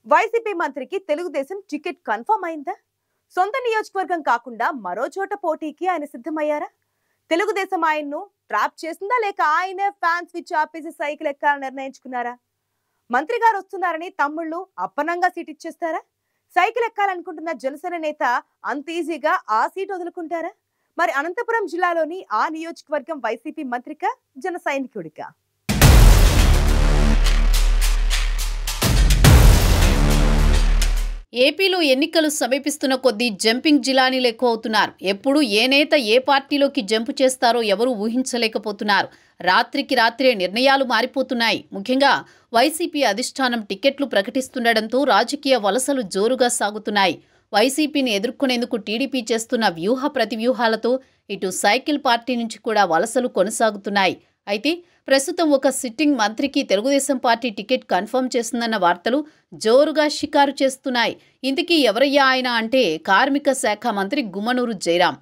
YCP మంత్రికి Telugu Desam ticket confirm అయిందా? సొంత నియోజకవర్గం కాకుండా మరో చోట పోటీకి ఆయన సిద్ధమయ్యారా? తెలుగుదేశం ఆయన్ను ట్రాప్ చేసిందా లేక ఆయనే ఫ్యాన్ స్విచ్ ఆపేసి సైకిల్ ఎక్కాలని నిర్ణయించుకున్నారా? మంత్రి గారు వస్తున్నారని తమ్ముళ్ళు అప్పనంగా సీట్ ఇచ్చేస్తారా? సైకిల్ ఎక్కాలనుకుంటున్న జనసేన నేత అంత ఈజీగా ఆ సీట్ వదులుకుంటారా? మరి అనంతపురం జిల్లాలోని ఆ నియోజకవర్గం వైసీపీ మంత్రిక జన సైనికుడికా? ఏపీలో ఎన్నికలు సమీపిస్తున్న కొద్దీ జంపింగ్ జిలానీలు ఎక్కువ అవుతున్నారు. ఎప్పుడు ఏ నేత ఏ పార్టీలోకి జంపు చేస్తారో ఎవరూ ఊహించలేకపోతున్నారు. రాత్రికి రాత్రే నిర్ణయాలు మారిపోతున్నాయి. ముఖ్యంగా వైసీపీ అధిష్టానం టికెట్లు ప్రకటిస్తుండటంతో రాజకీయ వలసలు జోరుగా సాగుతున్నాయి. వైసీపీని ఎదుర్కొనేందుకు టీడీపీ చేస్తున్న వ్యూహ ప్రతివ్యూహాలతో ఇటు సైకిల్ పార్టీ నుంచి కూడా వలసలు కొనసాగుతున్నాయి. అయితే ప్రస్తుతం ఒక సిట్టింగ్ మంత్రికి తెలుగుదేశం పార్టీ టికెట్ కన్ఫర్మ్ చేస్తుందన్న వార్తలు జోరుగా షికారు చేస్తున్నాయి. ఇంతకీ ఎవరయ్యా ఆయన అంటే కార్మిక శాఖ మంత్రి గుమ్మనూరు జయరాం.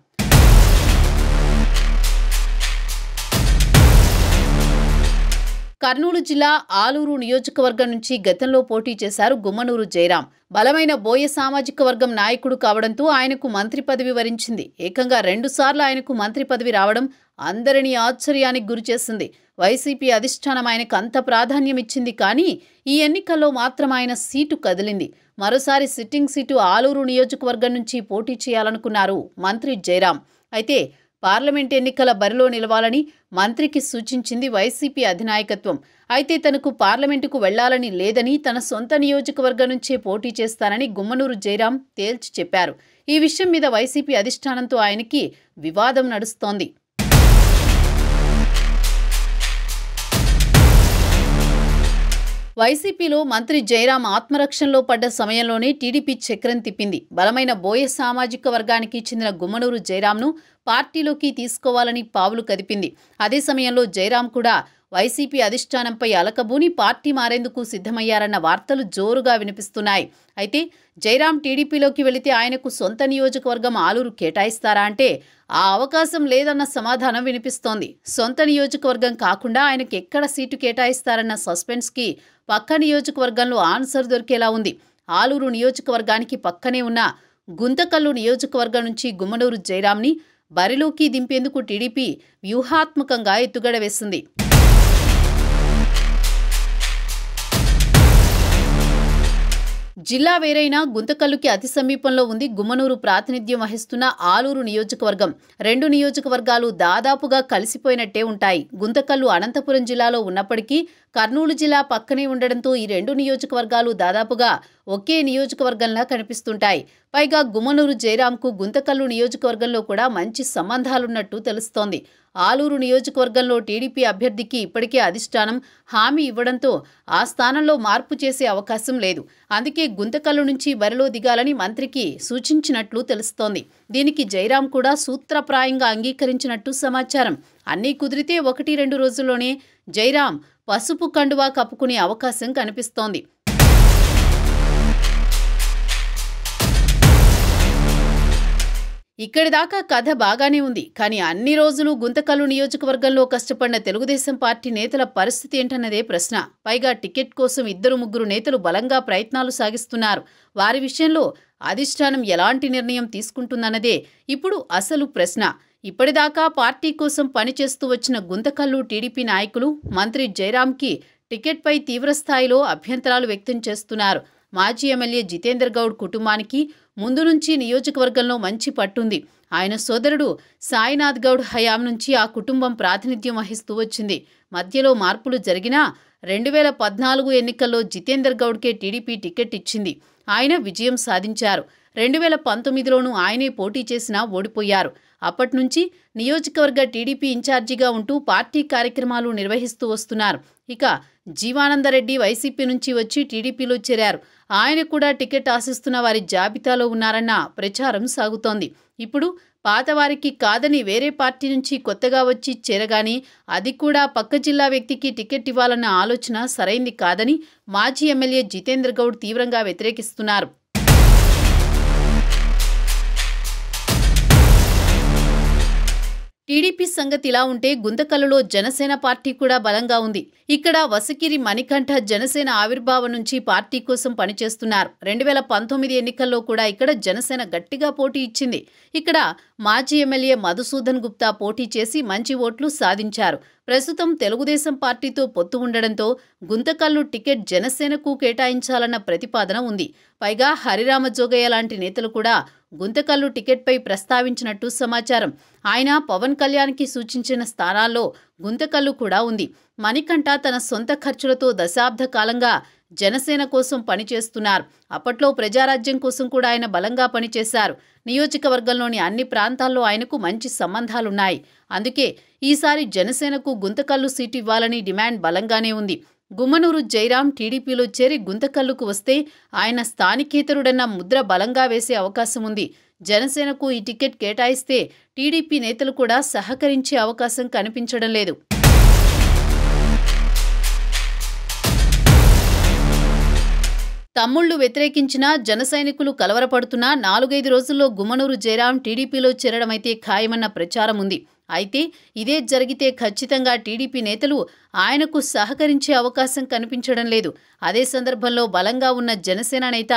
కర్నూలు జిల్లా ఆలూరు నియోజకవర్గం నుంచి గతంలో పోటీ చేశారు గుమ్మనూరు జయరాం. బలమైన బోయ సామాజిక వర్గం నాయకుడు కావడంతో ఆయనకు మంత్రి పదవి వరించింది. ఏకంగా 2 సార్లు ఆయనకు మంత్రి పదవి రావడం అందరినీ ఆశ్చర్యానికి గురిచేసింది. వైసీపీ అధిష్టానం ఆయనకు అంత ప్రాధాన్యం ఇచ్చింది. కానీ ఈ ఎన్నికల్లో మాత్రం ఆయన సీటు కదిలింది. మరోసారి సిట్టింగ్ సీటు ఆలూరు నియోజకవర్గం నుంచి పోటీ చేయాలనుకున్నారు మంత్రి జయరాం. అయితే పార్లమెంట్ ఎన్నికల బరిలో నిలవాలని మంత్రికి సూచించింది వైసీపీ అధినాయకత్వం. అయితే తనకు పార్లమెంటుకు వెళ్లాలని లేదని, తన సొంత నియోజకవర్గం నుంచే పోటీ చేస్తానని గుమ్మనూరు జయరాం తేల్చి చెప్పారు. ఈ విషయం మీద వైసీపీ అధిష్టానంతో ఆయనకి వివాదం నడుస్తోంది. వైసీపీలో మంత్రి జయరాం ఆత్మరక్షణలో పడ్డ సమయంలోనే టీడీపీ చక్రం తిప్పింది. బలమైన బోయ సామాజిక వర్గానికి చెందిన గుమ్మనూరు జయరాంను పార్టీలోకి తీసుకోవాలని పావులు కదిపింది. అదే సమయంలో జయరాం కూడా వైసీపీ అధిష్టానంపై అలకబూని పార్టీ మారేందుకు సిద్ధమయ్యారన్న వార్తలు జోరుగా వినిపిస్తున్నాయి. అయితే జయరాం టీడీపీలోకి వెళితే ఆయనకు సొంత నియోజకవర్గం ఆలూరు కేటాయిస్తారా అంటే ఆ అవకాశం లేదన్న సమాధానం వినిపిస్తోంది. సొంత నియోజకవర్గం కాకుండా ఆయనకు ఎక్కడ సీటు కేటాయిస్తారన్న సస్పెన్స్కి పక్క నియోజకవర్గంలో ఆన్సర్ దొరికేలా ఉంది. ఆలూరు నియోజకవర్గానికి పక్కనే ఉన్న గుంతకల్లు నియోజకవర్గం నుంచి గుమ్మనూరు జయరాంని బరిలోకి దింపేందుకు టీడీపీ వ్యూహాత్మకంగా ఎత్తుగడ వేసింది. జిల్లా వేరైనా గుంతకల్లుకి అతి సమీపంలో ఉంది గుమ్మనూరు ప్రాతినిధ్యం వహిస్తున్న ఆలూరు నియోజకవర్గం. 2 నియోజకవర్గాలు దాదాపుగా కలిసిపోయినట్టే ఉంటాయి. గుంతకల్లు అనంతపురం జిల్లాలో ఉన్నప్పటికీ కర్నూలు జిల్లా పక్కనే ఉండడంతో ఈ 2 నియోజకవర్గాలు దాదాపుగా ఒకే నియోజకవర్గంలా కనిపిస్తుంటాయి. పైగా గుమ్మనూరు జయరాంకు గుంతకల్లు నియోజకవర్గంలో కూడా మంచి సంబంధాలున్నట్టు తెలుస్తోంది. ఆలూరు నియోజకవర్గంలో టీడీపీ అభ్యర్థికి ఇప్పటికే అధిష్టానం హామీ ఇవ్వడంతో ఆ స్థానంలో మార్పు చేసే అవకాశం లేదు. అందుకే గుంతకల్లు నుంచి బరిలో దిగాలని మంత్రికి సూచించినట్లు తెలుస్తోంది. దీనికి జయరాం కూడా సూత్రప్రాయంగా అంగీకరించినట్టు సమాచారం. అన్నీ కుదిరితే 1-2 రోజుల్లోనే జయరాం పసుపు కండువా కప్పుకునే అవకాశం కనిపిస్తోంది. ఇక్కడి దాకా కథ బాగానే ఉంది. కానీ అన్ని రోజులు గుంతకల్లు నియోజకవర్గంలో కష్టపడిన తెలుగుదేశం పార్టీ నేతల పరిస్థితి ఏంటన్నదే ప్రశ్న. పైగా టికెట్ కోసం 2-3 నేతలు బలంగా ప్రయత్నాలు సాగిస్తున్నారు. వారి విషయంలో అధిష్టానం ఎలాంటి నిర్ణయం తీసుకుంటుందన్నదే ఇప్పుడు అసలు ప్రశ్న. ఇప్పటిదాకా పార్టీ కోసం పనిచేస్తూ వచ్చిన గుంతకల్లు టీడీపీ నాయకులు మంత్రి జయరాంకి టికెట్పై తీవ్రస్థాయిలో అభ్యంతరాలు వ్యక్తం చేస్తున్నారు. మాజీ ఎమ్మెల్యే జితేందర్ గౌడ్ కుటుంబానికి ముందు నుంచి నియోజకవర్గంలో మంచి పట్టుంది. ఆయన సోదరుడు సాయినాథ్ గౌడ్ హయాం నుంచి ఆ కుటుంబం ప్రాతినిధ్యం వహిస్తూ వచ్చింది. మధ్యలో మార్పులు జరిగినా 2014 ఎన్నికల్లో జితేందర్ గౌడ్కే టీడీపీ టికెట్ ఇచ్చింది. ఆయన విజయం సాధించారు. 2019లోనూ ఆయనే పోటీ చేసినా ఓడిపోయారు. అప్పట్నుంచి నియోజకవర్గ టీడీపీ ఇన్ఛార్జిగా ఉంటూ పార్టీ కార్యక్రమాలు నిర్వహిస్తూ వస్తున్నారు. ఇక జీవానందరెడ్డి వైసీపీ నుంచి వచ్చి టీడీపీలో చేరారు. ఆయన కూడా టికెట్ ఆశిస్తున్న వారి జాబితాలో ఉన్నారన్న ప్రచారం సాగుతోంది. ఇప్పుడు పాతవారికి కాదని వేరే పార్టీ నుంచి కొత్తగా వచ్చి చేరగానే అది కూడా పక్క జిల్లా వ్యక్తికి టికెట్ ఇవ్వాలన్న ఆలోచన సరైంది కాదని మాజీ ఎమ్మెల్యే జితేందర్ గౌడ్ తీవ్రంగా వ్యతిరేకిస్తున్నారు. టీడీపీ సంగతి ఇలా ఉంటే గుంతకల్లులో జనసేన పార్టీ కూడా బలంగా ఉంది. ఇక్కడ వసకిరి మణికంఠ జనసేన ఆవిర్భావం నుంచి పార్టీ కోసం పనిచేస్తున్నారు. 2019 ఎన్నికల్లో కూడా ఇక్కడ జనసేన గట్టిగా పోటీ ఇచ్చింది. ఇక్కడ మాజీ ఎమ్మెల్యే మధుసూదన్ గుప్తా పోటీ చేసి మంచి ఓట్లు సాధించారు. ప్రస్తుతం తెలుగుదేశం పార్టీతో పొత్తు ఉండడంతో గుంతకల్లు టికెట్ జనసేనకు కేటాయించాలన్న ప్రతిపాదన ఉంది. పైగా హరిరామ జోగయ్య లాంటి నేతలు కూడా గుంతకల్లు టికెట్పై ప్రస్తావించినట్టు సమాచారం. ఆయన పవన్ కళ్యాణ్కి సూచించిన స్థానాల్లో గుంతకల్లు కూడా ఉంది. మణికంఠ తన సొంత ఖర్చులతో దశాబ్ద కాలంగా జనసేన కోసం పనిచేస్తున్నారు. అప్పట్లో ప్రజారాజ్యం కోసం కూడా ఆయన బలంగా పనిచేశారు. నియోజకవర్గంలోని అన్ని ప్రాంతాల్లో ఆయనకు మంచి సంబంధాలున్నాయి. అందుకే ఈసారి జనసేనకు గుంతకల్లు సీటు ఇవ్వాలని డిమాండ్ బలంగానే ఉంది. గుమ్మనూరు జయరాం టీడీపీలో చేరి గుంతకల్లుకు వస్తే ఆయన స్థానికేతరుడన్న ముద్ర బలంగా వేసే అవకాశం ఉంది. జనసేనకు ఈ టికెట్ కేటాయిస్తే టీడీపీ నేతలు కూడా సహకరించే అవకాశం కనిపించడం లేదు. తమ్ముళ్లు వ్యతిరేకించినా జన సైనికులు కలవరపడుతున్నా 4-5 రోజుల్లో గుమ్మనూరు జయరాం టీడీపీలో చేరడమైతే ఖాయమన్న ప్రచారం ఉంది. అయితే ఇదే జరిగితే ఖచ్చితంగా టీడీపీ నేతలు ఆయనకు సహకరించే అవకాశం కనిపించడం లేదు. అదే సందర్భంలో బలంగా ఉన్న జనసేన నేత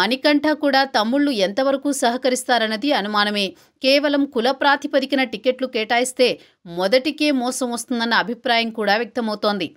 మణికంఠ కూడా తమ్ముళ్లు ఎంతవరకు సహకరిస్తారన్నది అనుమానమే. కేవలం కుల ప్రాతిపదికన టికెట్లు కేటాయిస్తే మొదటికే మోసం వస్తుందన్న అభిప్రాయం కూడా వ్యక్తమవుతోంది.